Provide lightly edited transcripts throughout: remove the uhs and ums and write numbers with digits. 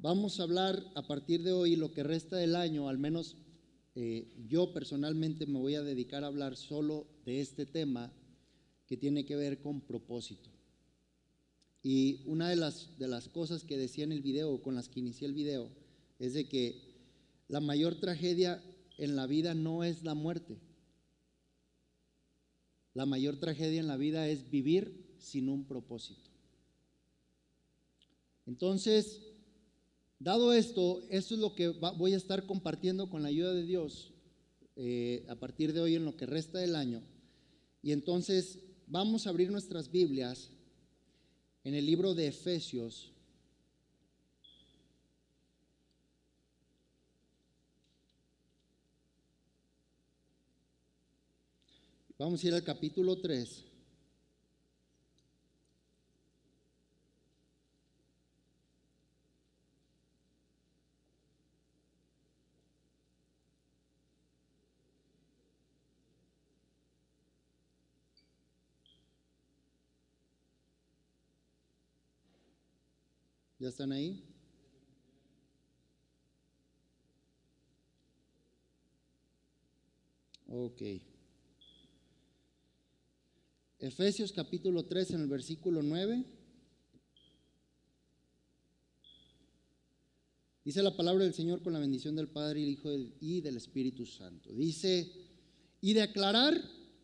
Vamos a hablar a partir de hoy, lo que resta del año, al menos yo personalmente me voy a dedicar a hablar solo de este tema que tiene que ver con propósito. Y una de las cosas que decía en el video, con las que inicié el video, es de que la mayor tragedia en la vida no es la muerte. La mayor tragedia en la vida es vivir sin un propósito. Entonces, dado esto es lo que voy a estar compartiendo con la ayuda de Dios a partir de hoy en lo que resta del año. Y entonces vamos a abrir nuestras Biblias en el libro de Efesios. Vamos a ir al capítulo 3. ¿Ya están ahí? Ok. Efesios capítulo 3 en el versículo 9. Dice la palabra del Señor con la bendición del Padre, el Hijo y del Espíritu Santo. Dice, y de aclarar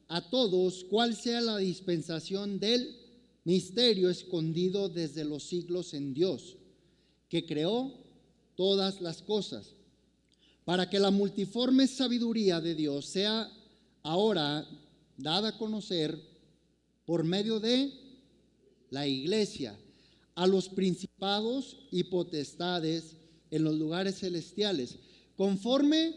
a todos cuál sea la dispensación del misterio escondido desde los siglos en Dios, que creó todas las cosas, para que la multiforme sabiduría de Dios sea ahora dada a conocer por medio de la iglesia a los principados y potestades en los lugares celestiales, conforme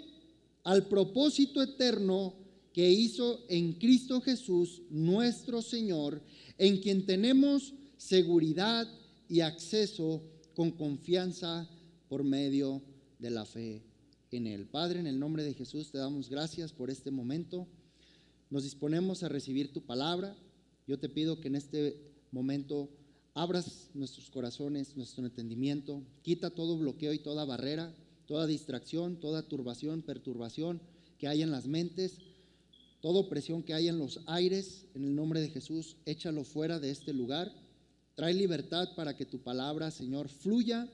al propósito eterno que hizo en Cristo Jesús nuestro Señor, en quien tenemos seguridad y acceso con confianza por medio de la fe en Él. Padre, en el nombre de Jesús te damos gracias por este momento. Nos disponemos a recibir tu palabra. Yo te pido que en este momento abras nuestros corazones, nuestro entendimiento, quita todo bloqueo y toda barrera, toda distracción, toda turbación, perturbación que hay en las mentes, toda opresión que hay en los aires. En el nombre de Jesús, échalo fuera de este lugar. Trae libertad para que tu palabra, Señor, fluya,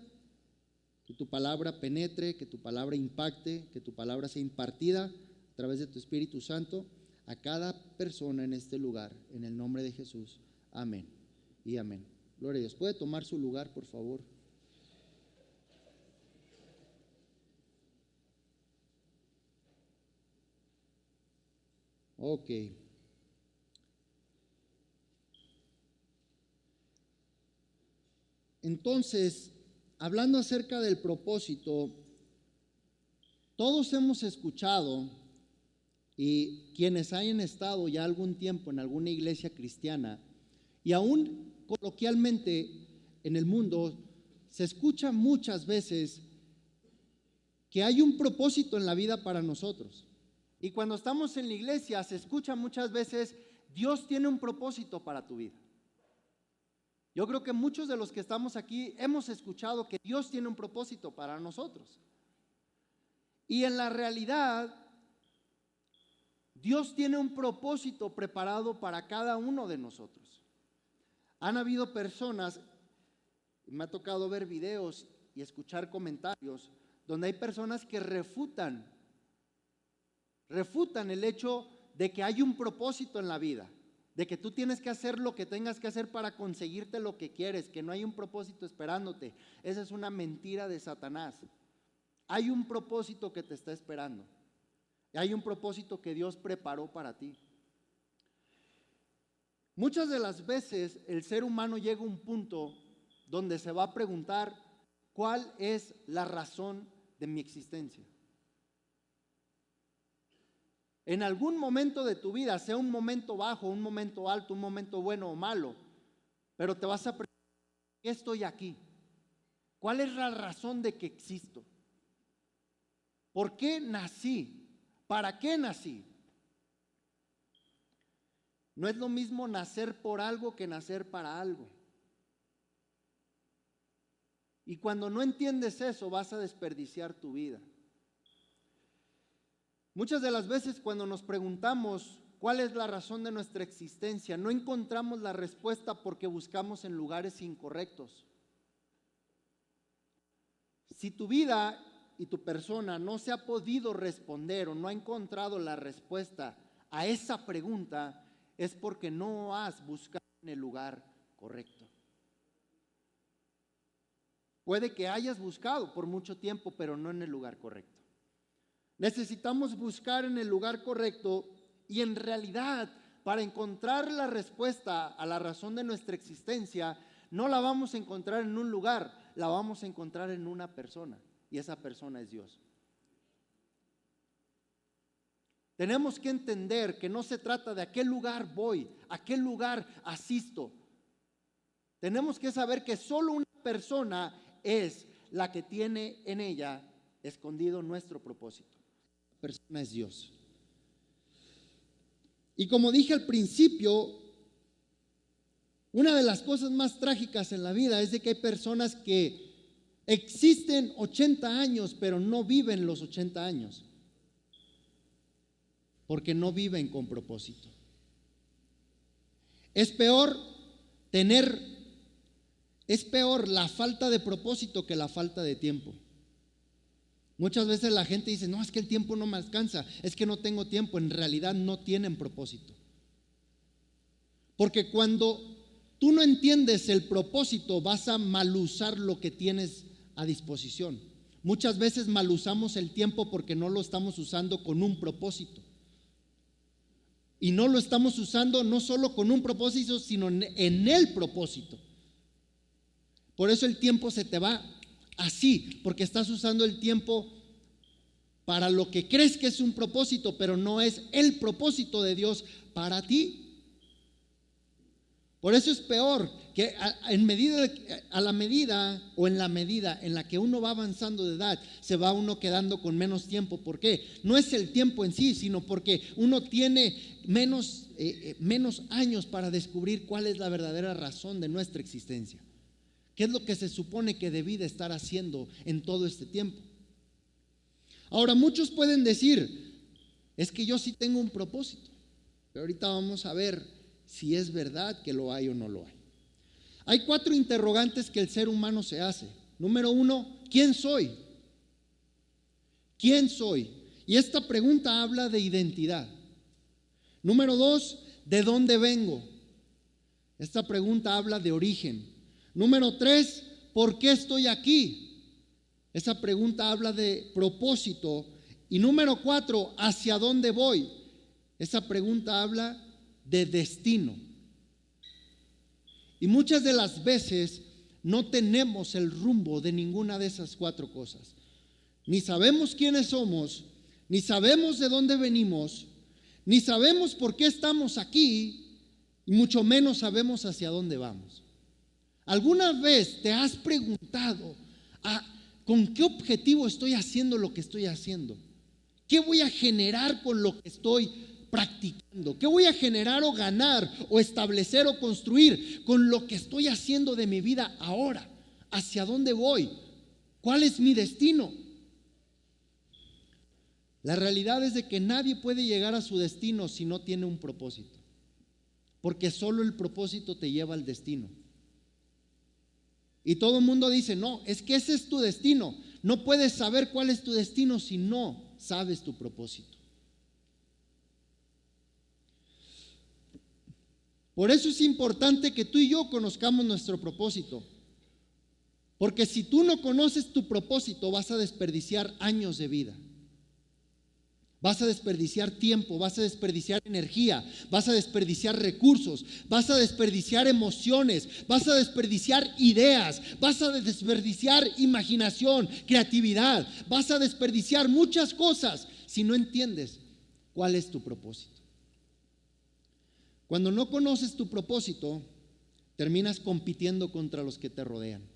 que tu palabra penetre, que tu palabra impacte, que tu palabra sea impartida a través de tu Espíritu Santo a cada persona en este lugar, en el nombre de Jesús. Amén y amén. Gloria a Dios. ¿Puede tomar su lugar, por favor? Ok. Entonces, hablando acerca del propósito, todos hemos escuchado, y quienes hayan estado ya algún tiempo en alguna iglesia cristiana, y aún coloquialmente en el mundo, se escucha muchas veces que hay un propósito en la vida para nosotros. Y cuando estamos en la iglesia se escucha muchas veces, Dios tiene un propósito para tu vida. Yo creo que muchos de los que estamos aquí hemos escuchado que Dios tiene un propósito para nosotros. Y en la realidad, Dios tiene un propósito preparado para cada uno de nosotros. Han habido personas, me ha tocado ver videos y escuchar comentarios, donde hay personas que refutan el hecho de que hay un propósito en la vida, de que tú tienes que hacer lo que tengas que hacer para conseguirte lo que quieres, que no hay un propósito esperándote. Esa es una mentira de Satanás. Hay un propósito que te está esperando. Hay un propósito que Dios preparó para ti. Muchas de las veces el ser humano llega a un punto donde se va a preguntar, ¿cuál es la razón de mi existencia? En algún momento de tu vida, sea un momento bajo, un momento alto, un momento bueno o malo, pero te vas a preguntar, ¿por qué estoy aquí? ¿Cuál es la razón de que existo? ¿Por qué nací? ¿Para qué nací? No es lo mismo nacer por algo que nacer para algo. Y cuando no entiendes eso, vas a desperdiciar tu vida. Muchas de las veces cuando nos preguntamos cuál es la razón de nuestra existencia, no encontramos la respuesta porque buscamos en lugares incorrectos. Si tu vida y tu persona no se ha podido responder o no ha encontrado la respuesta a esa pregunta, es porque no has buscado en el lugar correcto. Puede que hayas buscado por mucho tiempo, pero no en el lugar correcto. Necesitamos buscar en el lugar correcto y en realidad para encontrar la respuesta a la razón de nuestra existencia, no la vamos a encontrar en un lugar, la vamos a encontrar en una persona y esa persona es Dios. Tenemos que entender que no se trata de a qué lugar voy, a qué lugar asisto. Tenemos que saber que solo una persona es la que tiene en ella escondido nuestro propósito. La persona es Dios. Y como dije al principio, una de las cosas más trágicas en la vida es de que hay personas que existen 80 años, pero no viven los 80 años, porque no viven con propósito. Es peor la falta de propósito que la falta de tiempo. Muchas veces la gente dice, no, es que el tiempo no me alcanza, es que no tengo tiempo. En realidad no tienen propósito. Porque cuando tú no entiendes el propósito, vas a mal usar lo que tienes a disposición. Muchas veces mal usamos el tiempo porque no lo estamos usando con un propósito. Y no lo estamos usando no solo con un propósito, sino en el propósito. Por eso el tiempo se te va así, porque estás usando el tiempo para lo que crees que es un propósito, pero no es el propósito de Dios para ti. Por eso es peor que en la medida en la que uno va avanzando de edad, se va uno quedando con menos tiempo. ¿Por qué? No es el tiempo en sí, sino porque uno tiene menos años para descubrir cuál es la verdadera razón de nuestra existencia. ¿Qué es lo que se supone que debí de estar haciendo en todo este tiempo? Ahora, muchos pueden decir, es que yo sí tengo un propósito, pero ahorita vamos a ver si es verdad que lo hay o no lo hay. Hay 4 interrogantes que el ser humano se hace. Número 1, ¿quién soy? ¿Quién soy? Y esta pregunta habla de identidad. Número 2, ¿de dónde vengo? Esta pregunta habla de origen. Número 3, ¿por qué estoy aquí? Esa pregunta habla de propósito. Y número 4, ¿hacia dónde voy? Esa pregunta habla de destino. Y muchas de las veces no tenemos el rumbo de ninguna de esas 4 cosas. Ni sabemos quiénes somos, ni sabemos de dónde venimos, ni sabemos por qué estamos aquí, y mucho menos sabemos hacia dónde vamos. ¿Alguna vez te has preguntado con qué objetivo estoy haciendo lo que estoy haciendo? ¿Qué voy a generar con lo que estoy practicando? ¿Qué voy a generar o ganar o establecer o construir con lo que estoy haciendo de mi vida ahora? ¿Hacia dónde voy? ¿Cuál es mi destino? La realidad es de que nadie puede llegar a su destino si no tiene un propósito, porque solo el propósito te lleva al destino. Y todo el mundo dice, no, es que ese es tu destino. No puedes saber cuál es tu destino si no sabes tu propósito. Por eso es importante que tú y yo conozcamos nuestro propósito. Porque si tú no conoces tu propósito, vas a desperdiciar años de vida. Vas a desperdiciar tiempo, vas a desperdiciar energía, vas a desperdiciar recursos, vas a desperdiciar emociones, vas a desperdiciar ideas, vas a desperdiciar imaginación, creatividad, vas a desperdiciar muchas cosas si no entiendes cuál es tu propósito. Cuando no conoces tu propósito, terminas compitiendo contra los que te rodean.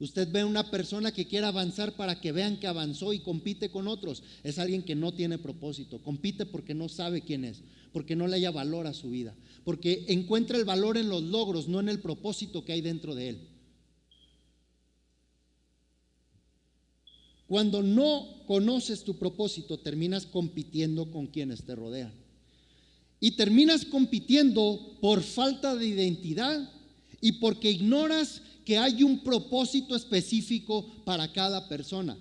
Usted ve a una persona que quiere avanzar para que vean que avanzó y compite con otros. Es alguien que no tiene propósito. Compite porque no sabe quién es, porque no le haya valor a su vida, porque encuentra el valor en los logros, no en el propósito que hay dentro de él. Cuando no conoces tu propósito, terminas compitiendo con quienes te rodean. Y terminas compitiendo por falta de identidad y porque ignoras que hay un propósito específico para cada persona.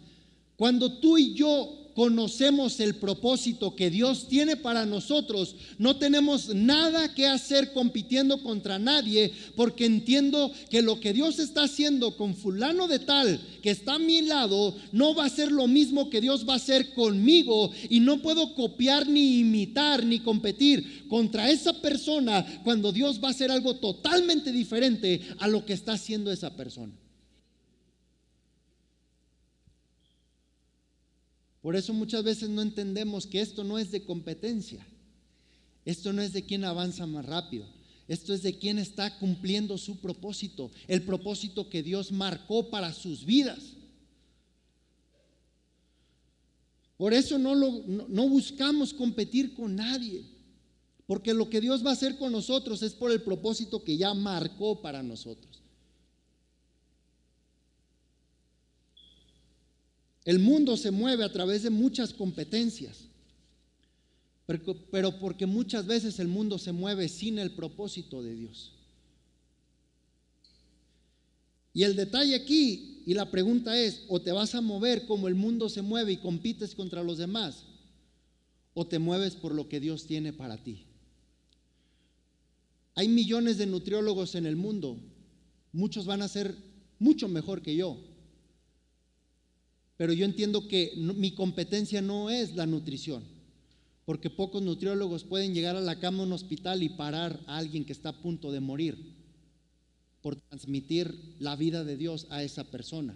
Cuando tú y yo conocemos el propósito que Dios tiene para nosotros, no tenemos nada que hacer compitiendo contra nadie, porque entiendo que lo que Dios está haciendo con fulano de tal que está a mi lado no va a ser lo mismo que Dios va a hacer conmigo, y no puedo copiar ni imitar ni competir contra esa persona cuando Dios va a hacer algo totalmente diferente a lo que está haciendo esa persona. Por eso muchas veces no entendemos que esto no es de competencia. Esto no es de quién avanza más rápido. Esto es de quién está cumpliendo su propósito, el propósito que Dios marcó para sus vidas. Por eso no buscamos competir con nadie, porque lo que Dios va a hacer con nosotros es por el propósito que ya marcó para nosotros. El mundo se mueve a través de muchas competencias, pero porque muchas veces el mundo se mueve sin el propósito de Dios. Y el detalle aquí y la pregunta es: o te vas a mover como el mundo se mueve y compites contra los demás, o te mueves por lo que Dios tiene para ti. Hay millones de nutriólogos en el mundo, muchos van a ser mucho mejor que yo. Pero yo entiendo que mi competencia no es la nutrición, porque pocos nutriólogos pueden llegar a la cama de un hospital y parar a alguien que está a punto de morir por transmitir la vida de Dios a esa persona.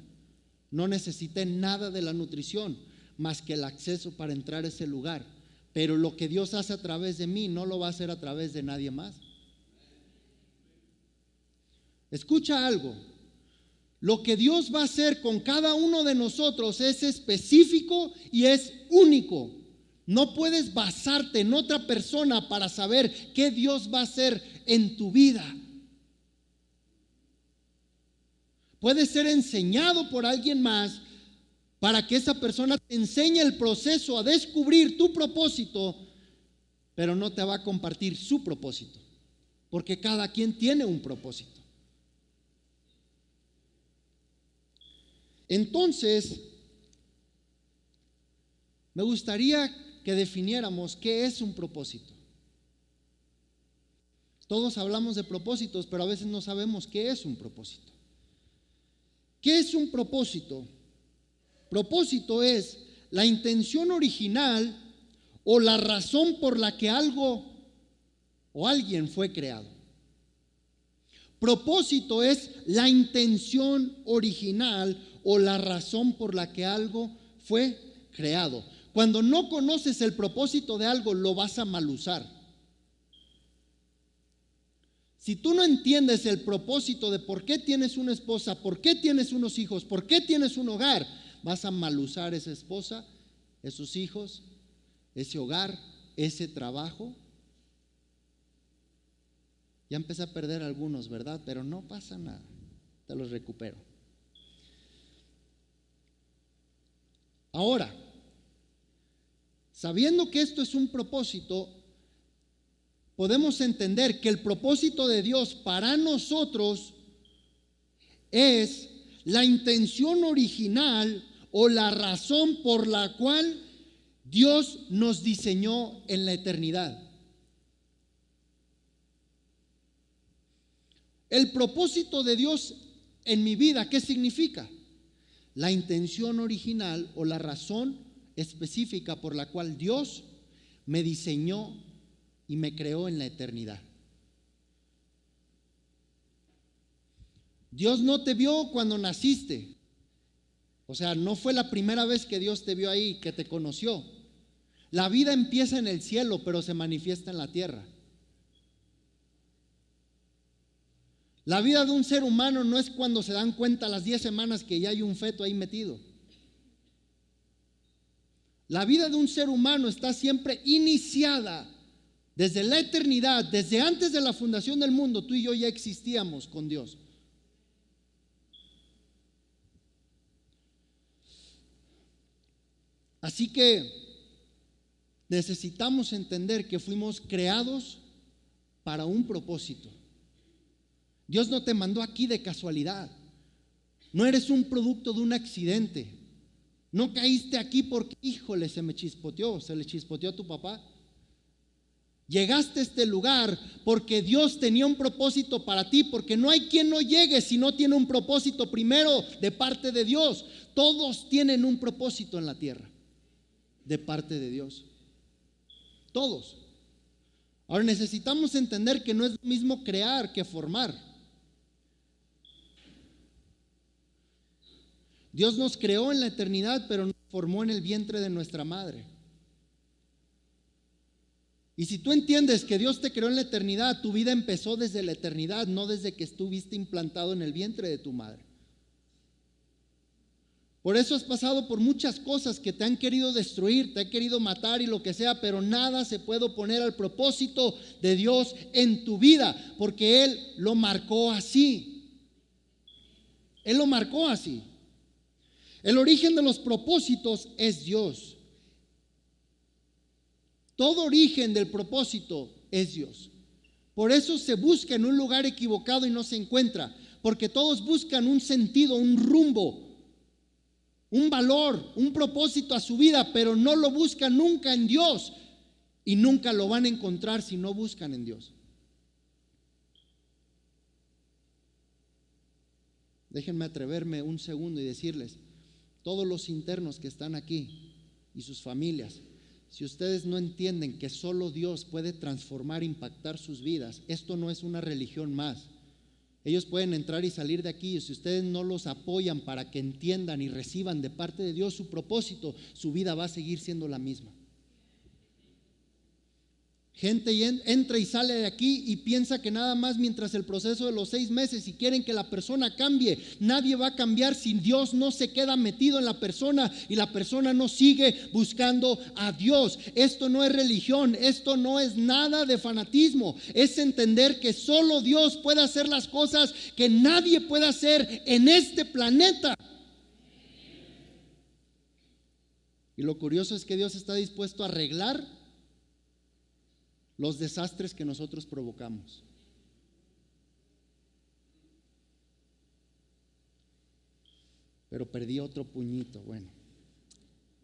No necesité nada de la nutrición más que el acceso para entrar a ese lugar, pero lo que Dios hace a través de mí no lo va a hacer a través de nadie más. Escucha algo. Lo que Dios va a hacer con cada uno de nosotros es específico y es único. No puedes basarte en otra persona para saber qué Dios va a hacer en tu vida. Puedes ser enseñado por alguien más para que esa persona te enseñe el proceso a descubrir tu propósito, pero no te va a compartir su propósito, porque cada quien tiene un propósito. Entonces, me gustaría que definiéramos qué es un propósito. Todos hablamos de propósitos, pero a veces no sabemos qué es un propósito. ¿Qué es un propósito? Propósito es la intención original o la razón por la que algo o alguien fue creado. Propósito es la intención original o la razón por la que algo fue creado. Cuando no conoces el propósito de algo, lo vas a mal usar. Si tú no entiendes el propósito de por qué tienes una esposa, por qué tienes unos hijos, por qué tienes un hogar, vas a mal usar esa esposa, esos hijos, ese hogar, ese trabajo. Ya empecé a perder algunos, ¿verdad? Pero no pasa nada, te los recupero. Ahora, sabiendo que esto es un propósito, podemos entender que el propósito de Dios para nosotros es la intención original o la razón por la cual Dios nos diseñó en la eternidad. El propósito de Dios en mi vida, ¿qué significa? La intención original o la razón específica por la cual Dios me diseñó y me creó en la eternidad. Dios no te vio cuando naciste. O sea, no fue la primera vez que Dios te vio ahí, que te conoció. La vida empieza en el cielo, pero se manifiesta en la tierra. La vida de un ser humano no es cuando se dan cuenta a las 10 semanas que ya hay un feto ahí metido. La vida de un ser humano está siempre iniciada desde la eternidad, desde antes de la fundación del mundo. Tú y yo ya existíamos con Dios. Así que necesitamos entender que fuimos creados para un propósito. Dios no te mandó aquí de casualidad. No eres un producto de un accidente. No caíste aquí porque, híjole, se le chispoteó a tu papá. Llegaste a este lugar porque Dios tenía un propósito para ti, porque no hay quien no llegue si no tiene un propósito primero de parte de Dios. Todos tienen un propósito en la tierra de parte de Dios. Todos. Ahora necesitamos entender que no es lo mismo crear que formar. Dios nos creó en la eternidad, pero nos formó en el vientre de nuestra madre. Y si tú entiendes que Dios te creó en la eternidad, tu vida empezó desde la eternidad, no desde que estuviste implantado en el vientre de tu madre. Por eso has pasado por muchas cosas que te han querido destruir, te han querido matar y lo que sea, pero nada se puede oponer al propósito de Dios en tu vida, porque Él lo marcó así. Él lo marcó así. El origen de los propósitos es Dios. Todo origen del propósito es Dios. Por eso se busca en un lugar equivocado y no se encuentra, porque todos buscan un sentido, un rumbo, un valor, un propósito a su vida, pero no lo buscan nunca en Dios y nunca lo van a encontrar si no buscan en Dios. Déjenme atreverme un segundo y decirles, todos los internos que están aquí y sus familias, si ustedes no entienden que solo Dios puede transformar, impactar sus vidas, esto no es una religión más. Ellos pueden entrar y salir de aquí, y si ustedes no los apoyan para que entiendan y reciban de parte de Dios su propósito, su vida va a seguir siendo la misma. Gente entra y sale de aquí y piensa que nada más mientras el proceso de los 6 meses, si quieren que la persona cambie, nadie va a cambiar si Dios no se queda metido en la persona y la persona no sigue buscando a Dios. Esto no es religión, esto no es nada de fanatismo, es entender que solo Dios puede hacer las cosas que nadie puede hacer en este planeta. Y lo curioso es que Dios está dispuesto a arreglar los desastres que nosotros provocamos. Pero perdí otro puñito. Bueno,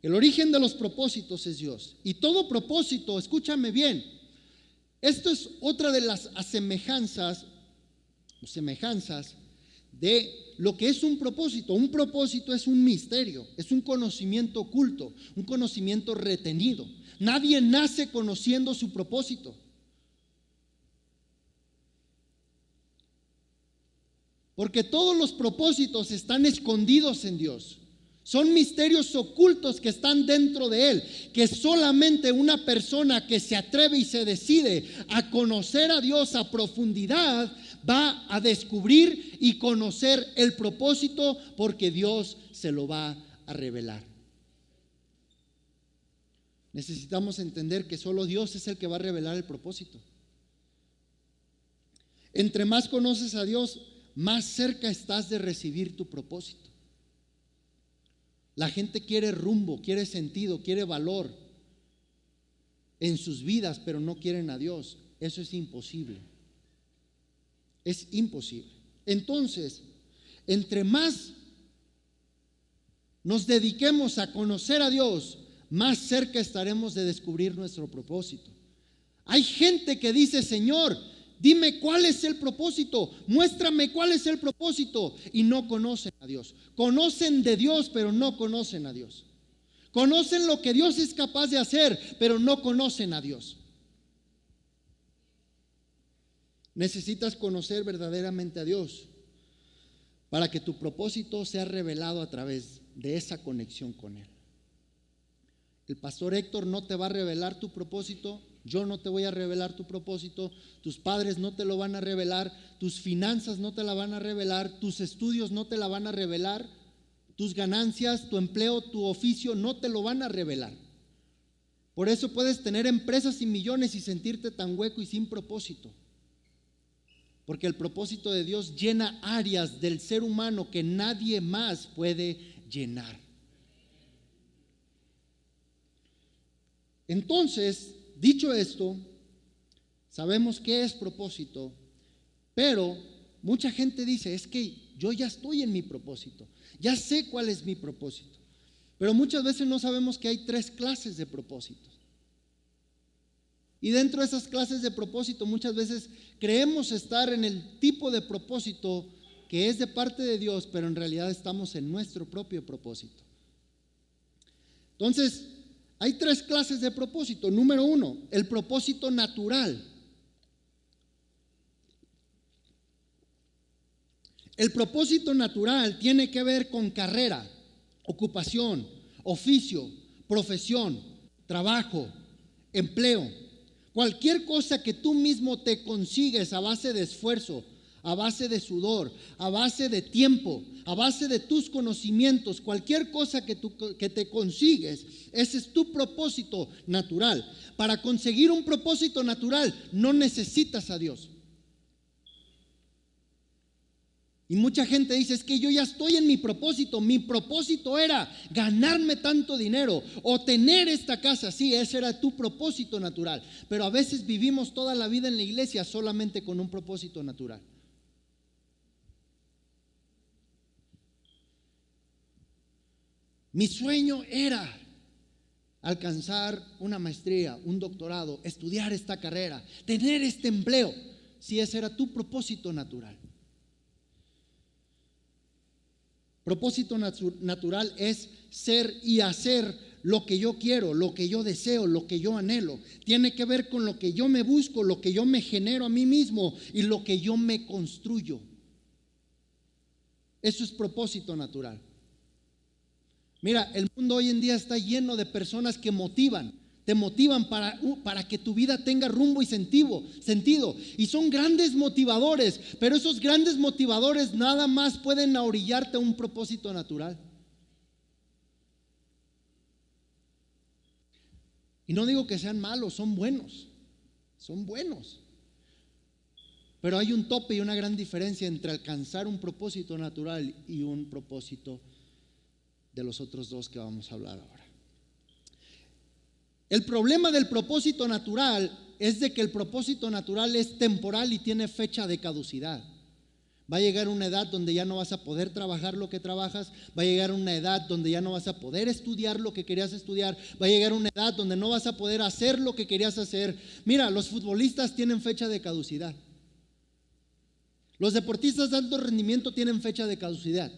el origen de los propósitos es Dios. Y todo propósito, escúchame bien, esto es otra de las semejanzas de lo que es un propósito. Un propósito es un misterio, es un conocimiento oculto, un conocimiento retenido. Nadie nace conociendo su propósito. Porque todos los propósitos están escondidos en Dios. Son misterios ocultos que están dentro de Él, que solamente una persona que se atreve y se decide a conocer a Dios a profundidad va a descubrir y conocer el propósito, porque Dios se lo va a revelar. Necesitamos entender que solo Dios es el que va a revelar el propósito. Entre más conoces a Dios, más cerca estás de recibir tu propósito. La gente quiere rumbo, quiere sentido, quiere valor en sus vidas, pero no quieren a Dios. Eso es imposible. Es imposible. Entonces, entre más nos dediquemos a conocer a Dios, más cerca estaremos de descubrir nuestro propósito. Hay gente que dice: Señor, dime cuál es el propósito, muéstrame cuál es el propósito, y no conocen a Dios. Conocen de Dios, pero no conocen a Dios. Conocen lo que Dios es capaz de hacer, pero no conocen a Dios. Necesitas conocer verdaderamente a Dios para que tu propósito sea revelado a través de esa conexión con Él. El pastor Héctor no te va a revelar tu propósito, yo no te voy a revelar tu propósito, tus padres no te lo van a revelar, tus finanzas no te la van a revelar, tus estudios no te la van a revelar, tus ganancias, tu empleo, tu oficio no te lo van a revelar. Por eso puedes tener empresas y millones y sentirte tan hueco y sin propósito. Porque el propósito de Dios llena áreas del ser humano que nadie más puede llenar. Entonces, dicho esto, sabemos qué es propósito, pero mucha gente dice, es que yo ya estoy en mi propósito, ya sé cuál es mi propósito, pero muchas veces no sabemos que hay 3 clases de propósitos. Y dentro de esas clases de propósito muchas veces creemos estar en el tipo de propósito que es de parte de Dios, pero en realidad estamos en nuestro propio propósito. Entonces, hay 3 clases de propósito. Número 1, el propósito natural. El propósito natural tiene que ver con carrera, ocupación, oficio, profesión, trabajo, empleo. Cualquier cosa que tú mismo te consigues a base de esfuerzo, a base de sudor, a base de tiempo, a base de tus conocimientos, cualquier cosa que te consigues, ese es tu propósito natural. Para conseguir un propósito natural no necesitas a Dios. Y mucha gente dice, es que yo ya estoy en mi propósito era ganarme tanto dinero o tener esta casa. Sí, ese era tu propósito natural, pero a veces vivimos toda la vida en la iglesia solamente con un propósito natural. Mi sueño era alcanzar una maestría, un doctorado, estudiar esta carrera, tener este empleo. Sí, ese era tu propósito natural. Propósito natural es ser y hacer lo que yo quiero, lo que yo deseo, lo que yo anhelo. Tiene que ver con lo que yo me busco, lo que yo me genero a mí mismo y lo que yo me construyo. Eso es propósito natural. Mira, el mundo hoy en día está lleno de personas que te motivan para que tu vida tenga rumbo y sentido. Y son grandes motivadores, pero esos grandes motivadores nada más pueden orillarte a un propósito natural. Y no digo que sean malos, son buenos. Pero hay un tope y una gran diferencia entre alcanzar un propósito natural y un propósito de los otros 2 que vamos a hablar ahora. El problema del propósito natural es de que el propósito natural es temporal y tiene fecha de caducidad. Va a llegar una edad donde ya no vas a poder trabajar lo que trabajas, va a llegar una edad donde ya no vas a poder estudiar lo que querías estudiar, va a llegar una edad donde no vas a poder hacer lo que querías hacer. Mira, los futbolistas tienen fecha de caducidad. Los deportistas de alto rendimiento tienen fecha de caducidad.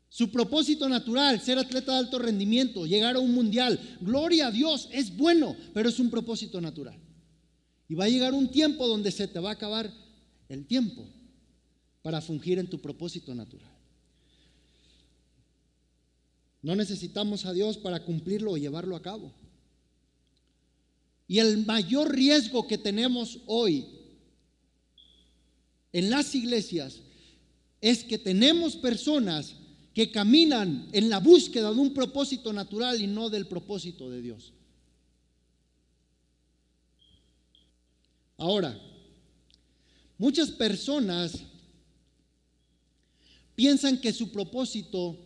Su propósito natural, ser atleta de alto rendimiento, llegar a un mundial, gloria a Dios, es bueno, pero es un propósito natural. Y va a llegar un tiempo donde se te va a acabar el tiempo para fungir en tu propósito natural. No necesitamos a Dios para cumplirlo o llevarlo a cabo. Y el mayor riesgo que tenemos hoy en las iglesias es que tenemos personas que caminan en la búsqueda de un propósito natural y no del propósito de Dios. Ahora, muchas personas piensan que su propósito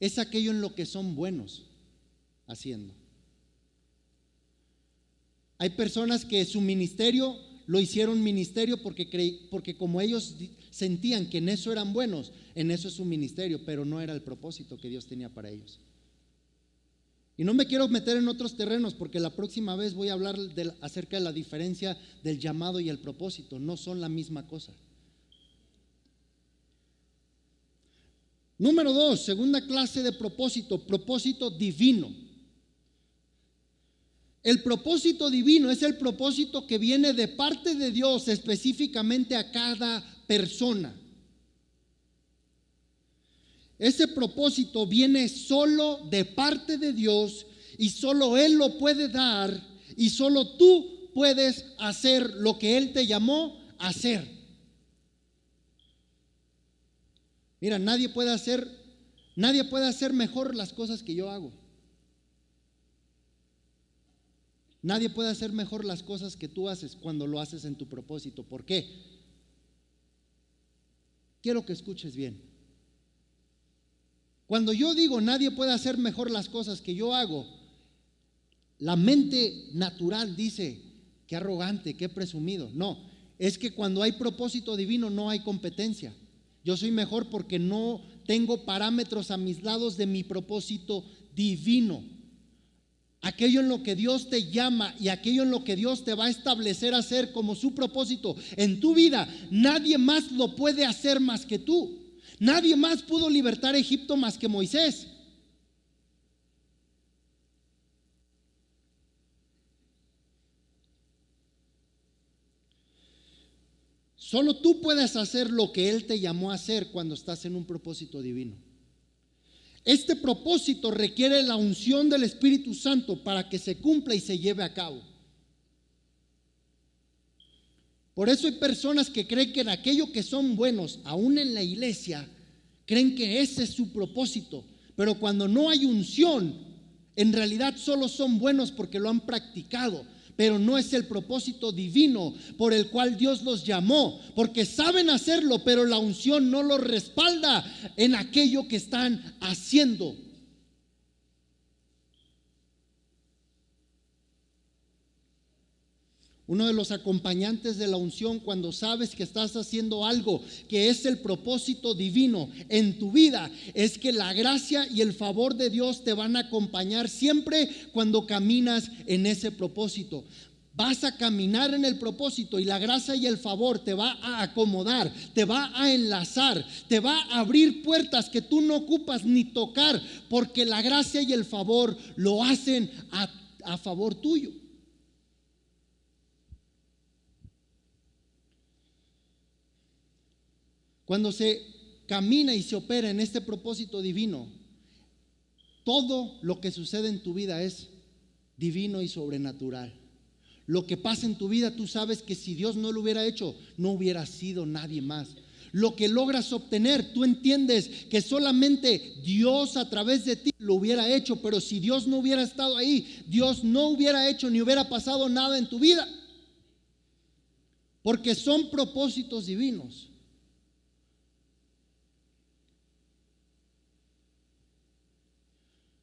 es aquello en lo que son buenos haciendo. Hay personas que su ministerio lo hicieron ministerio porque como ellos sentían que en eso eran buenos, en eso es su ministerio, pero no era el propósito que Dios tenía para ellos. Y no me quiero meter en otros terrenos porque la próxima vez voy a hablar acerca de la diferencia del llamado y el propósito. No son la misma cosa. Número 2, segunda clase de propósito, propósito divino. El propósito divino es el propósito que viene de parte de Dios específicamente a cada persona. Ese propósito viene solo de parte de Dios y solo Él lo puede dar y solo tú puedes hacer lo que Él te llamó a hacer. Mira, nadie puede hacer mejor las cosas que yo hago. Nadie puede hacer mejor las cosas que tú haces cuando lo haces en tu propósito. ¿Por qué? Quiero que escuches bien. Cuando yo digo nadie puede hacer mejor las cosas que yo hago, La mente natural dice, qué arrogante, qué presumido. No, es que cuando hay propósito divino no hay competencia. Yo soy mejor porque no tengo parámetros a mis lados de mi propósito divino. Aquello en lo que Dios te llama y aquello en lo que Dios te va a establecer a hacer como su propósito en tu vida, nadie más lo puede hacer más que tú. Nadie más pudo libertar a Egipto más que Moisés. Solo tú puedes hacer lo que Él te llamó a hacer cuando estás en un propósito divino. Este propósito requiere la unción del Espíritu Santo para que se cumpla y se lleve a cabo. Por eso hay personas que creen que en aquello que son buenos, aún en la iglesia, creen que ese es su propósito. Pero cuando no hay unción, en realidad solo son buenos porque lo han practicado. Pero no es el propósito divino por el cual Dios los llamó, porque saben hacerlo, pero la unción no los respalda en aquello que están haciendo. Uno de los acompañantes de la unción, cuando sabes que estás haciendo algo que es el propósito divino en tu vida, es que la gracia y el favor de Dios te van a acompañar siempre cuando caminas en ese propósito. Vas a caminar en el propósito y la gracia y el favor te va a acomodar, te va a enlazar, te va a abrir puertas que tú no ocupas ni tocar, porque la gracia y el favor lo hacen a favor tuyo. Cuando se camina y se opera en este propósito divino, todo lo que sucede en tu vida es divino y sobrenatural. Lo que pasa en tu vida, tú sabes que si Dios no lo hubiera hecho, no hubiera sido nadie más. Lo que logras obtener, tú entiendes que solamente Dios a través de ti lo hubiera hecho, pero si Dios no hubiera estado ahí, Dios no hubiera hecho ni hubiera pasado nada en tu vida. Porque son propósitos divinos.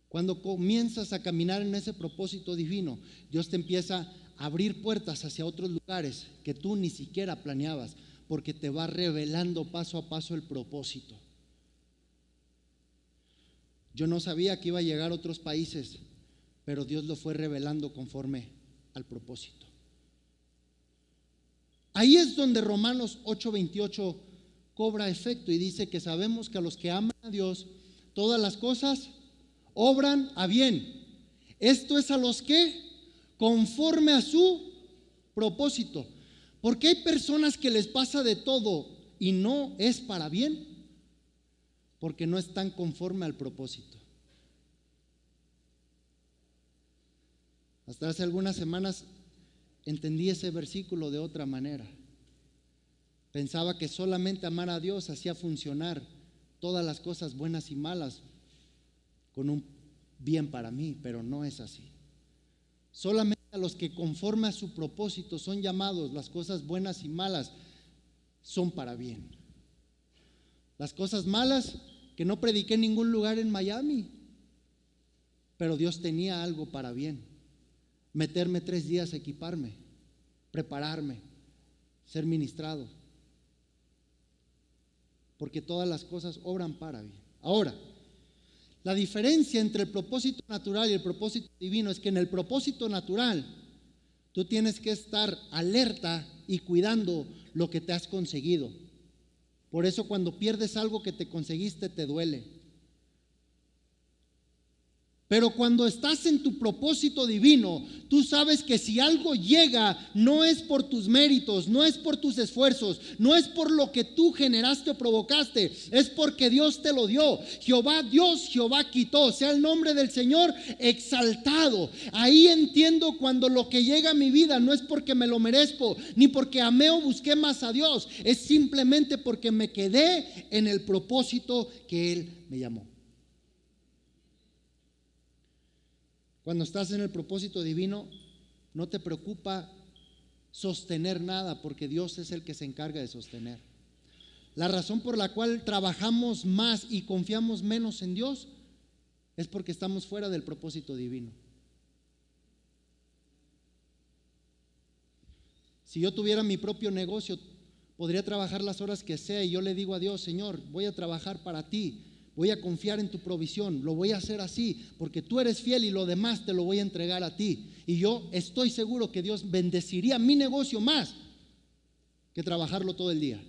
Cuando comienzas a caminar en ese propósito divino, Dios te empieza a abrir puertas hacia otros lugares que tú ni siquiera planeabas, porque te va revelando paso a paso el propósito. Yo no sabía que iba a llegar a otros países, pero Dios lo fue revelando conforme al propósito. Ahí es donde Romanos 8:28 cobra efecto y dice que sabemos que a los que aman a Dios, todas las cosas obran a bien. Esto es a los que conforme a su propósito. Porque hay personas que les pasa de todo y no es para bien, porque no están conforme al propósito. Hasta hace algunas semanas entendí ese versículo de otra manera. Pensaba que solamente amar a Dios hacía funcionar todas las cosas buenas y malas con un bien para mí, pero no es así. Solamente a los que conforme a su propósito son llamados, las cosas buenas y malas son para bien. Las cosas malas que no prediqué en ningún lugar en Miami, pero Dios tenía algo para bien. Meterme 3 días a equiparme, prepararme, ser ministrado, porque todas las cosas obran para bien. Ahora, la diferencia entre el propósito natural y el propósito divino es que en el propósito natural tú tienes que estar alerta y cuidando lo que te has conseguido. Por eso cuando pierdes algo que te conseguiste te duele. Pero cuando estás en tu propósito divino, tú sabes que si algo llega, no es por tus méritos, no es por tus esfuerzos, no es por lo que tú generaste o provocaste, es porque Dios te lo dio. Jehová Dios, Jehová quitó, sea el nombre del Señor exaltado. Ahí entiendo cuando lo que llega a mi vida no es porque me lo merezco, ni porque amé o busqué más a Dios, es simplemente porque me quedé en el propósito que Él me llamó. Cuando estás en el propósito divino, no te preocupa sostener nada, porque Dios es el que se encarga de sostener. La razón por la cual trabajamos más y confiamos menos en Dios es porque estamos fuera del propósito divino. Si yo tuviera mi propio negocio, podría trabajar las horas que sea y yo le digo a Dios: Señor, voy a trabajar para ti, voy a confiar en tu provisión, lo voy a hacer así porque tú eres fiel y lo demás te lo voy a entregar a ti. Y yo estoy seguro que Dios bendeciría mi negocio más que trabajarlo todo el día.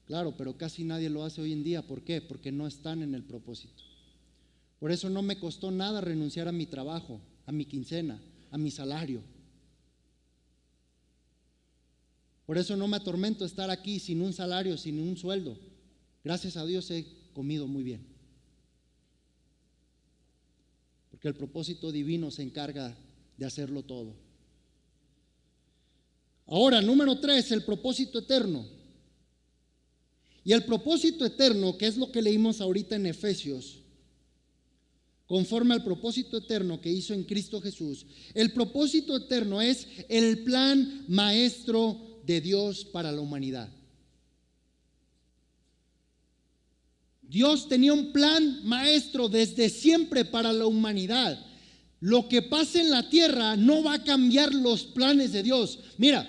Claro, pero casi nadie lo hace hoy en día. ¿Por qué? Porque no están en el propósito. Por eso no me costó nada renunciar a mi trabajo, a mi quincena, a mi salario. Por eso no me atormento estar aquí sin un salario, sin un sueldo. Gracias a Dios he comido muy bien. Porque el propósito divino se encarga de hacerlo todo. Ahora, número 3, el propósito eterno. Y el propósito eterno, que es lo que leímos ahorita en Efesios, conforme al propósito eterno que hizo en Cristo Jesús, el propósito eterno es el plan maestro de Dios para la humanidad. Dios tenía un plan maestro desde siempre para la humanidad. Lo que pasa en la tierra no va a cambiar los planes de Dios. Mira,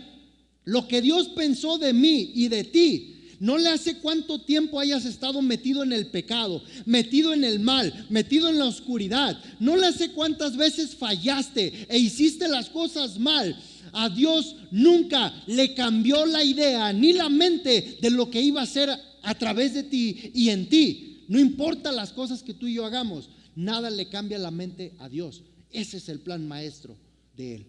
lo que Dios pensó de mí y de ti, no le hace cuánto tiempo hayas estado metido en el pecado, metido en el mal, metido en la oscuridad. No le hace cuántas veces fallaste e hiciste las cosas mal. A Dios nunca le cambió la idea ni la mente de lo que iba a hacer a través de ti y en ti. No importa las cosas que tú y yo hagamos, nada le cambia la mente a Dios. Ese es el plan maestro de Él.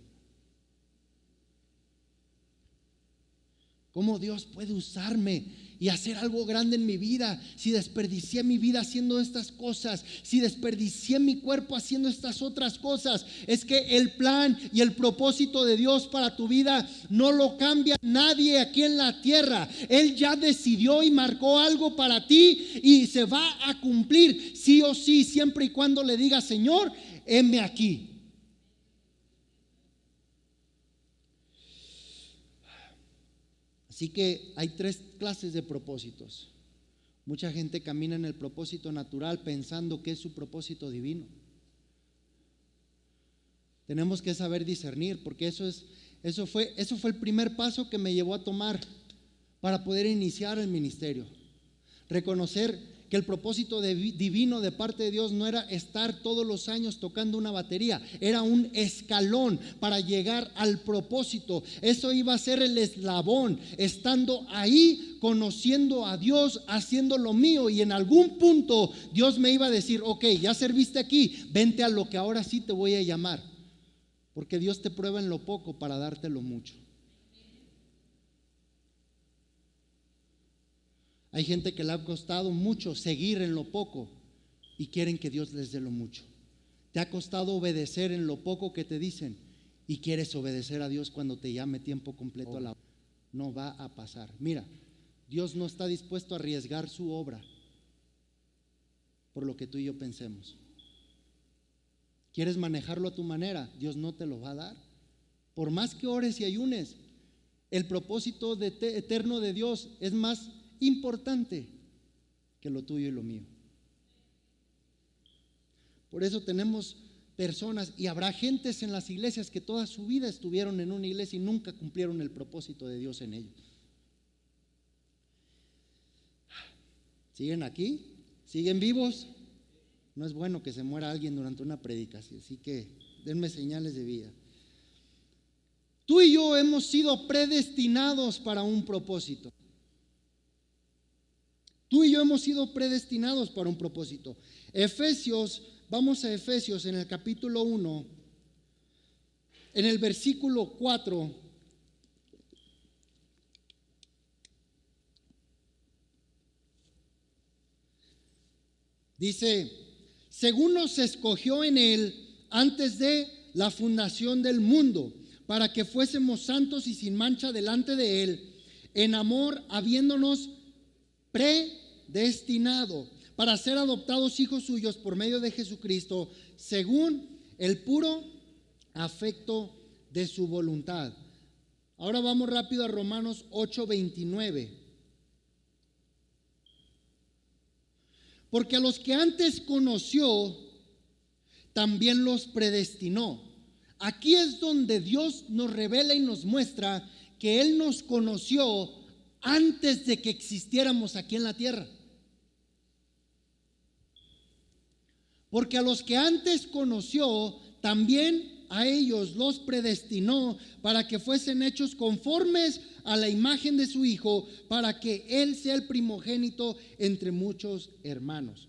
¿Cómo Dios puede usarme y hacer algo grande en mi vida si desperdicié mi vida haciendo estas cosas? Si desperdicié mi cuerpo haciendo estas otras cosas. Es que el plan y el propósito de Dios para tu vida no lo cambia nadie aquí en la tierra. Él ya decidió y marcó algo para ti y se va a cumplir sí o sí, siempre y cuando le digas: Señor, heme aquí. Así que hay 3 clases de propósitos. Mucha gente camina en el propósito natural pensando que es su propósito divino. Tenemos que saber discernir, porque eso fue el primer paso que me llevó a tomar para poder iniciar el ministerio. Reconocer que el propósito divino de parte de Dios no era estar todos los años tocando una batería, era un escalón para llegar al propósito. Eso iba a ser el eslabón, estando ahí, conociendo a Dios, haciendo lo mío, y en algún punto Dios me iba a decir: ok, ya serviste aquí, vente a lo que ahora sí te voy a llamar, porque Dios te prueba en lo poco para darte lo mucho. Hay gente que le ha costado mucho seguir en lo poco y quieren que Dios les dé lo mucho. Te ha costado obedecer en lo poco que te dicen y quieres obedecer a Dios cuando te llame tiempo completo a la obra. No va a pasar. Mira, Dios no está dispuesto a arriesgar su obra por lo que tú y yo pensemos. ¿Quieres manejarlo a tu manera? Dios no te lo va a dar. Por más que ores y ayunes, el propósito eterno de Dios es más importante que lo tuyo y lo mío. Por eso tenemos personas, y habrá gentes en las iglesias que toda su vida estuvieron en una iglesia y nunca cumplieron el propósito de Dios en ellos. ¿Siguen aquí? ¿Siguen vivos? No es bueno que se muera alguien durante una predicación, así que denme señales de vida. Tú y yo hemos sido predestinados para un propósito. Tú y yo hemos sido predestinados para un propósito. Efesios, vamos a Efesios en el capítulo 1, en el versículo 4. Dice: según nos escogió en Él antes de la fundación del mundo, para que fuésemos santos y sin mancha delante de Él, en amor, habiéndonos predestinado para ser adoptados hijos suyos por medio de Jesucristo, según el puro afecto de su voluntad. Ahora vamos rápido a Romanos 8:29. Porque a los que antes conoció, también los predestinó Aquí es donde Dios nos revela y nos muestra que Él nos conoció antes de que existiéramos aquí en la tierra. Porque a los que antes conoció, también a ellos los predestinó para que fuesen hechos conformes a la imagen de su Hijo, para que Él sea el primogénito entre muchos hermanos.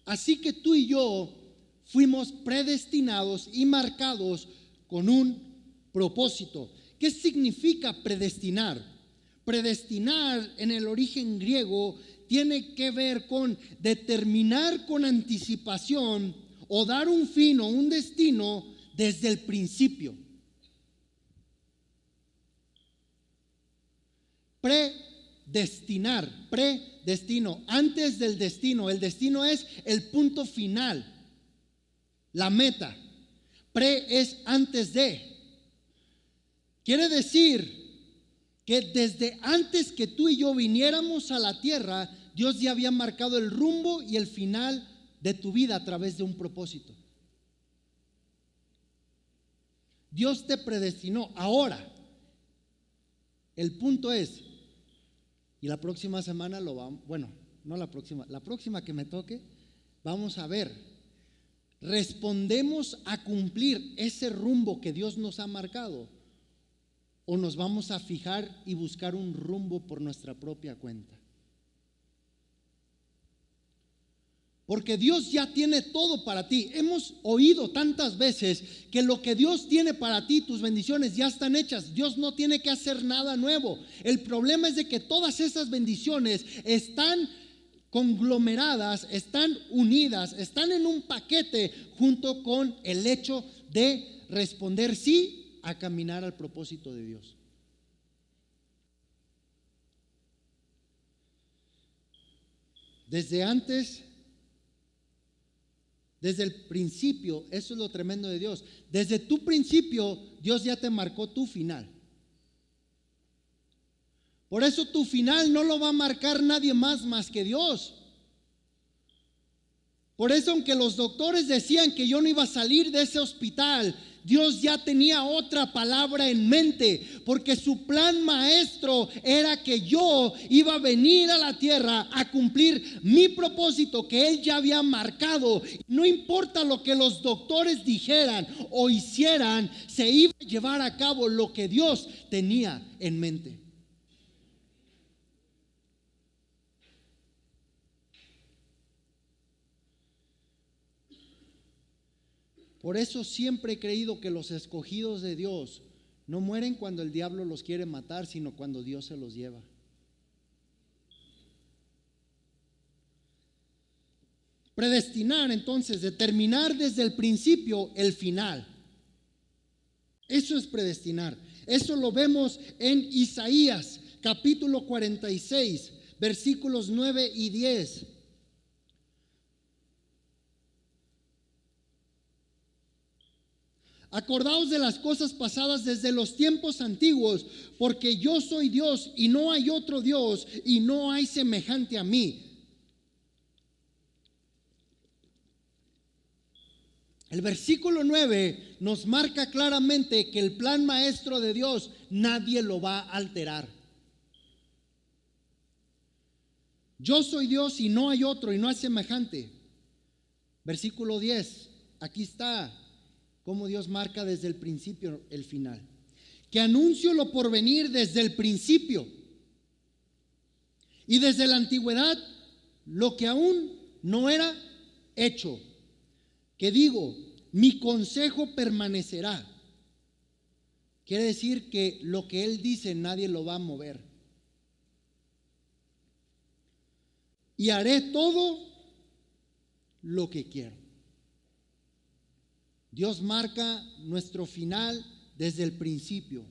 Así que tú y yo fuimos predestinados y marcados con un propósito. ¿Qué significa predestinar? Predestinar en el origen griego tiene que ver con determinar con anticipación o dar un fin o un destino desde el principio. Predestino, antes del destino. El destino es el punto final, la meta. Es antes de. Quiere decir que desde antes que tú y yo viniéramos a la tierra, Dios ya había marcado el rumbo y el final de tu vida a través de un propósito. Dios te predestinó. Ahora, el punto es, y la próxima semana lo vamos, la próxima que me toque, vamos a ver, ¿respondemos a cumplir ese rumbo que Dios nos ha marcado? ¿O nos vamos a fijar y buscar un rumbo por nuestra propia cuenta? Porque Dios ya tiene todo para ti. Hemos oído tantas veces que lo que Dios tiene para ti, tus bendiciones ya están hechas. Dios no tiene que hacer nada nuevo. El problema es de que todas esas bendiciones están conglomeradas, están unidas, están en un paquete junto con el hecho de responder sí a caminar al propósito de Dios. Desde antes, desde el principio, eso es lo tremendo de Dios. Desde tu principio, Dios ya te marcó tu final. Por eso tu final no lo va a marcar nadie más que Dios. Por eso, aunque los doctores decían que yo no iba a salir de ese hospital, Dios ya tenía otra palabra en mente, porque su plan maestro era que yo iba a venir a la tierra a cumplir mi propósito que Él ya había marcado. No importa lo que los doctores dijeran o hicieran, se iba a llevar a cabo lo que Dios tenía en mente. Por eso siempre he creído que los escogidos de Dios no mueren cuando el diablo los quiere matar, sino cuando Dios se los lleva. Predestinar, entonces, determinar desde el principio el final. Eso es predestinar. Eso lo vemos en Isaías, capítulo 46, versículos 9 y 10. Acordaos de las cosas pasadas desde los tiempos antiguos, porque yo soy Dios y no hay otro Dios y no hay semejante a mí. El versículo 9 nos marca claramente que el plan maestro de Dios nadie lo va a alterar. Yo soy Dios y no hay otro y no hay semejante. Versículo 10, aquí está cómo Dios marca desde el principio el final. Que anuncio lo por venir desde el principio y desde la antigüedad lo que aún no era hecho. Que digo, mi consejo permanecerá. Quiere decir que lo que Él dice nadie lo va a mover. Y haré todo lo que quiero. Dios marca nuestro final desde el principio.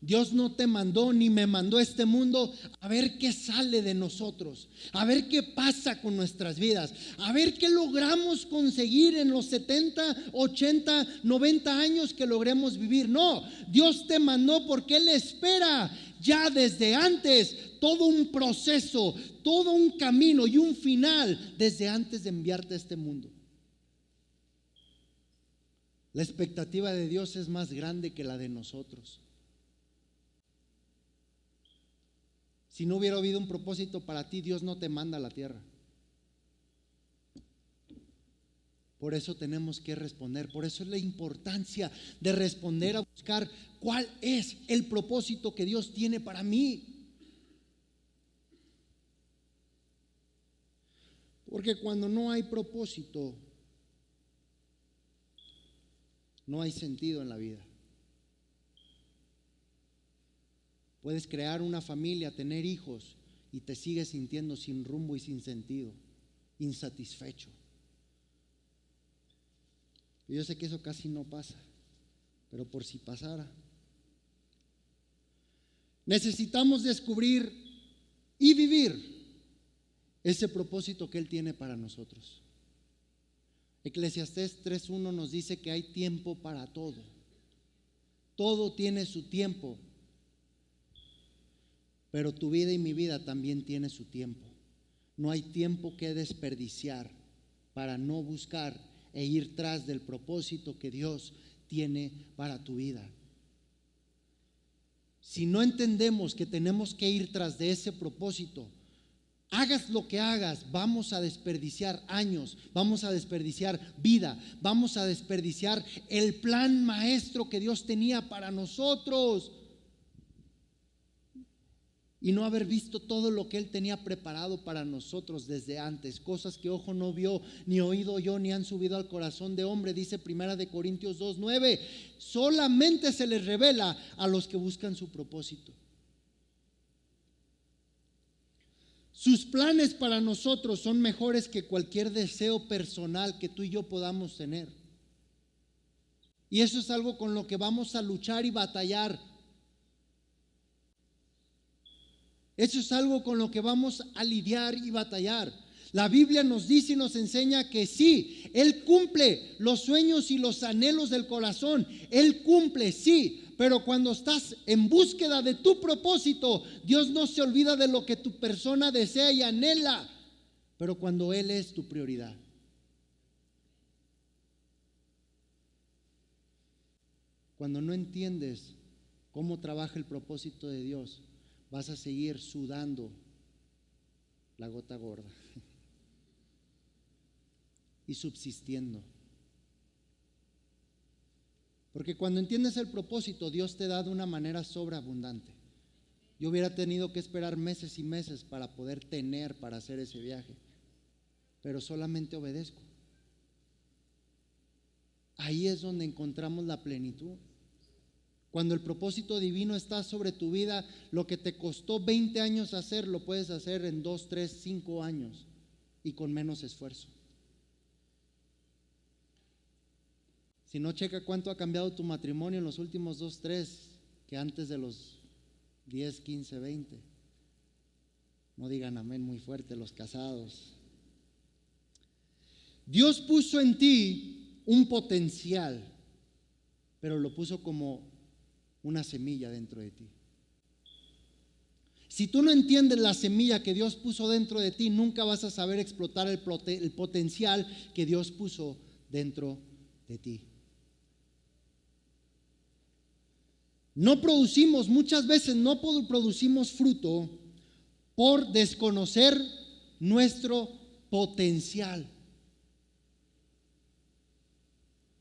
Dios no te mandó ni me mandó a este mundo a ver qué sale de nosotros, a ver qué pasa con nuestras vidas, a ver qué logramos conseguir en los 70, 80, 90 años que logremos vivir. No, Dios te mandó porque Él espera ya desde antes todo un proceso, todo un camino y un final desde antes de enviarte a este mundo. La expectativa de Dios es más grande que la de nosotros. Si no hubiera habido un propósito para ti, Dios no te manda a la tierra. Por eso tenemos que responder, por eso es la importancia de responder a buscar cuál es el propósito que Dios tiene para mí. Porque cuando no hay propósito, no hay sentido en la vida. Puedes crear una familia, tener hijos y te sigues sintiendo sin rumbo y sin sentido, insatisfecho. Yo sé que eso casi no pasa, pero por si pasara. Necesitamos descubrir y vivir ese propósito que Él tiene para nosotros. Eclesiastés 3:1 nos dice que hay tiempo para todo. Todo tiene su tiempo, pero tu vida y mi vida también tiene su tiempo. No hay tiempo que desperdiciar para no buscar e ir tras del propósito que Dios tiene para tu vida. Si no entendemos que tenemos que ir tras de ese propósito, hagas lo que hagas, vamos a desperdiciar años, vamos a desperdiciar vida, vamos a desperdiciar el plan maestro que Dios tenía para nosotros. Y no haber visto todo lo que Él tenía preparado para nosotros desde antes, cosas que ojo no vio, ni oído oyó, ni han subido al corazón de hombre, dice 1 Corintios 2:9. Solamente se les revela a los que buscan su propósito. Sus planes para nosotros son mejores que cualquier deseo personal que tú y yo podamos tener. Y eso es algo con lo que vamos a luchar y batallar. Eso es algo con lo que vamos a lidiar y batallar. La Biblia nos dice y nos enseña que sí, Él cumple los sueños y los anhelos del corazón. Él cumple, sí, pero cuando estás en búsqueda de tu propósito, Dios no se olvida de lo que tu persona desea y anhela, pero cuando Él es tu prioridad. Cuando no entiendes cómo trabaja el propósito de Dios, vas a seguir sudando la gota gorda y subsistiendo. Porque cuando entiendes el propósito, Dios te da de una manera sobreabundante. Yo hubiera tenido que esperar meses y meses para poder tener para hacer ese viaje, pero solamente obedezco. Ahí es donde encontramos la plenitud. Cuando el propósito divino está sobre tu vida, lo que te costó 20 años hacer, lo puedes hacer en 2, 3, 5 años y con menos esfuerzo. Si no, checa cuánto ha cambiado tu matrimonio en los últimos 2, 3, que antes de los 10, 15, 20. No digan amén muy fuerte los casados. Dios puso en ti un potencial, pero lo puso como una semilla dentro de ti. Si tú no entiendes la semilla que Dios puso dentro de ti, nunca vas a saber explotar el potencial que Dios puso dentro de ti. Muchas veces no producimos fruto por desconocer nuestro potencial.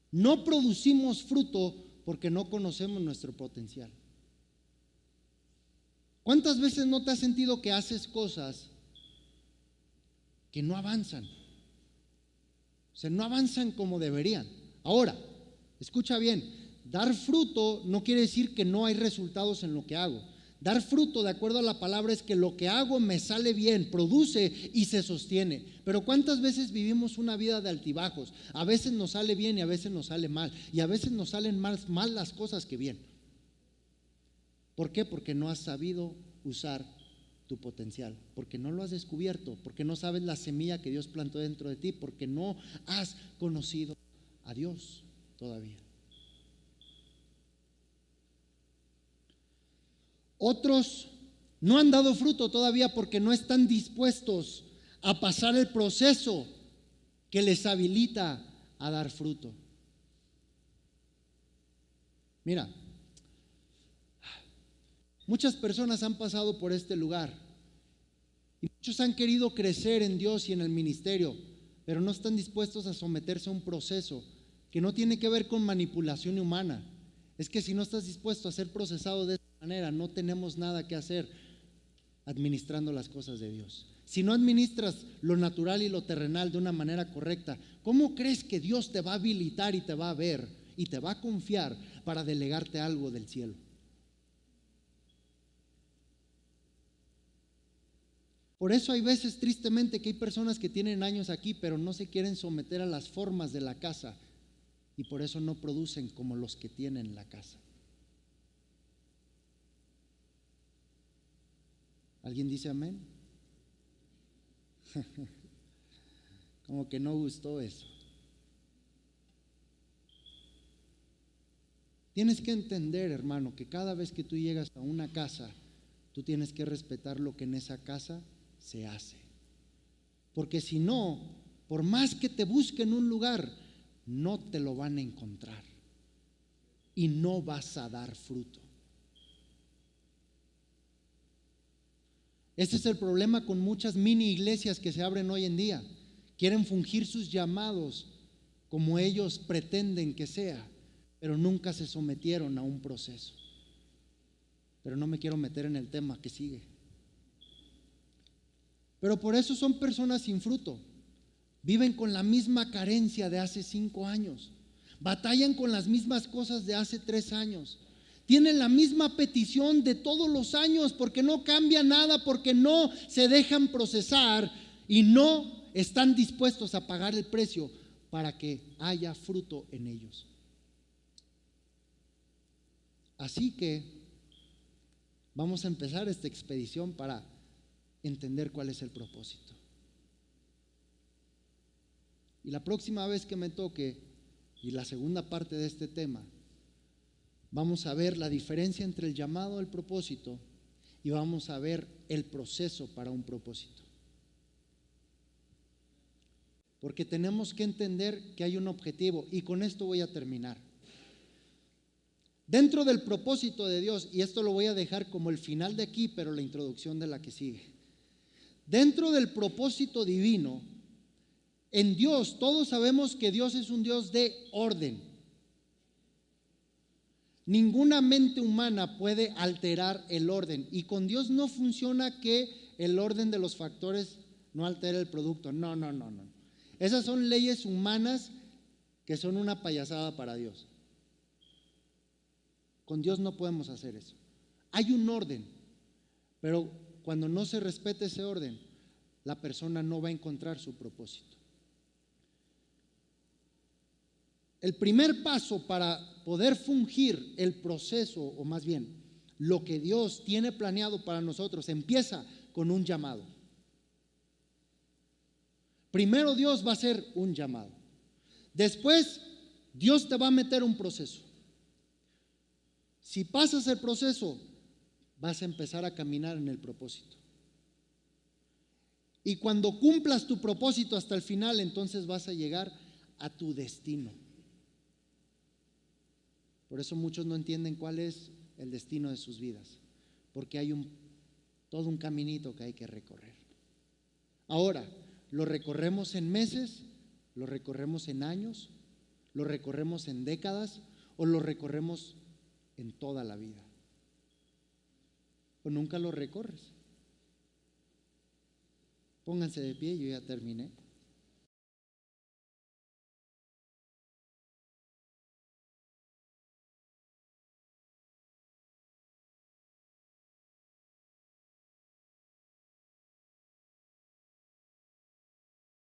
No producimos fruto porque no conocemos nuestro potencial. ¿Cuántas veces no te has sentido que haces cosas que no avanzan? O sea, no avanzan como deberían. Ahora, escucha bien, dar fruto no quiere decir que no hay resultados en lo que hago. Dar fruto, de acuerdo a la palabra, es que lo que hago me sale bien, produce y se sostiene. Pero ¿cuántas veces vivimos una vida de altibajos? A veces nos sale bien y a veces nos sale mal. Y a veces nos salen más mal las cosas que bien. ¿Por qué? Porque no has sabido usar tu potencial, porque no lo has descubierto, porque no sabes la semilla que Dios plantó dentro de ti, porque no has conocido a Dios todavía. Otros no han dado fruto todavía porque no están dispuestos a pasar el proceso que les habilita a dar fruto. Mira, muchas personas han pasado por este lugar y muchos han querido crecer en Dios y en el ministerio, pero no están dispuestos a someterse a un proceso que no tiene que ver con manipulación humana. Es que si no estás dispuesto a ser procesado de esta manera, no tenemos nada que hacer administrando las cosas de Dios. Si no administras lo natural y lo terrenal de una manera correcta, ¿cómo crees que Dios te va a habilitar y te va a ver y te va a confiar para delegarte algo del cielo? Por eso hay veces, tristemente, que hay personas que tienen años aquí, pero no se quieren someter a las formas de la casa y por eso no producen como los que tienen la casa. ¿Alguien dice amén? Como que no gustó eso. Tienes que entender, hermano, que cada vez que tú llegas a una casa, tú tienes que respetar lo que en esa casa se hace. Porque si no, por más que te busquen un lugar, no te lo van a encontrar y no vas a dar fruto. Ese es el problema con muchas mini iglesias que se abren hoy en día. Quieren fungir sus llamados como ellos pretenden que sea, pero nunca se sometieron a un proceso. Pero no me quiero meter en el tema que sigue. Pero por eso son personas sin fruto. Viven con la misma carencia de hace 5 años. Batallan con las mismas cosas de hace 3 años. Tienen la misma petición de todos los años porque no cambia nada, porque no se dejan procesar y no están dispuestos a pagar el precio para que haya fruto en ellos. Así que vamos a empezar esta expedición para entender cuál es el propósito. Y la próxima vez que me toque, y la segunda parte de este tema, vamos a ver la diferencia entre el llamado y el propósito y vamos a ver el proceso para un propósito. Porque tenemos que entender que hay un objetivo y con esto voy a terminar. Dentro del propósito de Dios, y esto lo voy a dejar como el final de aquí, pero la introducción de la que sigue. Dentro del propósito divino, en Dios, todos sabemos que Dios es un Dios de orden. Ninguna mente humana puede alterar el orden y con Dios no funciona que el orden de los factores no altere el producto. No. Esas son leyes humanas que son una payasada para Dios. Con Dios no podemos hacer eso. Hay un orden, pero cuando no se respete ese orden, la persona no va a encontrar su propósito. El primer paso para poder fungir el proceso, o más bien, lo que Dios tiene planeado para nosotros, empieza con un llamado. Primero Dios va a hacer un llamado. Después, Dios te va a meter un proceso. Si pasas el proceso, vas a empezar a caminar en el propósito. Y cuando cumplas tu propósito hasta el final, entonces vas a llegar a tu destino. Por eso muchos no entienden cuál es el destino de sus vidas, porque hay todo un caminito que hay que recorrer. Ahora, ¿lo recorremos en meses? ¿Lo recorremos en años? ¿Lo recorremos en décadas? ¿O lo recorremos en toda la vida? ¿O nunca lo recorres? Pónganse de pie, yo ya terminé.